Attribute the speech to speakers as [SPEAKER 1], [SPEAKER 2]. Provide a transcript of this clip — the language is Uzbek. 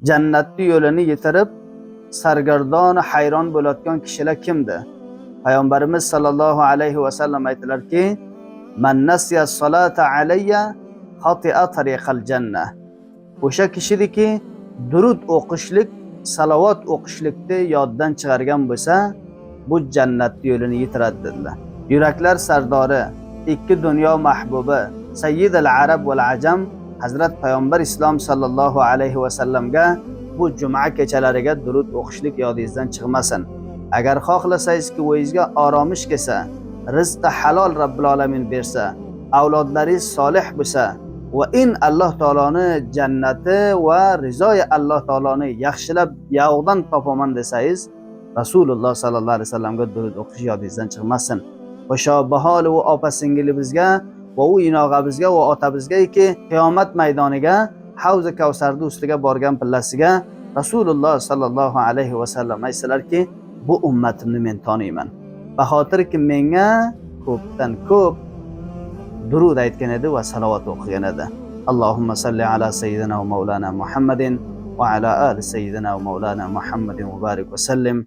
[SPEAKER 1] jannatni yo'lini yitirib sargardon hayron bo'layotgan kishilar kimdi? Payg'ambarimiz sallallohu alayhi va sallam aytdilarki, man nasiya salata alayya khati'a tariqal jannah. O'sha kishidiki durud o'qishlik, salovat o'qishlikni yoddan chiqargan bo'lsa, bu jannatni yo'lini yitiradi dedilar. Yuraklar sardori, ikki dunyo mahbubi, sayyidul arab val ajam Hazrat Payg'ambar islom sallallohu alayhi va sallamga bu juma kechalariga durud o'qishlik yodingizdan chiqmasin. Agar xohlasangizki o'zingizga oromish kelsa, rizqi halol Robbil alamin bersa, avlodlaringiz solih bo'lsa va in Alloh taoloni jannati va rizoyi Alloh taoloni yaxshilab yog'dan topaman desangiz, Rasululloh sallallohu alayhi vasallamga durud o'qish yodingizdan chiqmasin. O'sha baholi va opa-singilimizga va u inog'amizga va otamizgaki qiyomat maydoniga Havz-i Kavsarda ustiga borgan pillasiga Rasululloh sallallohu alayhi vasallam aytsalarki, bu ummatimni men taniyman. Vahotirki menga ko'pdan ko'p durud aytgan edi va salovat o'qigan edi. Allohumma salli ala sayyidina va maulana Muhammadin va ala ali sayyidina va maulana Muhammadin va barik va sallim.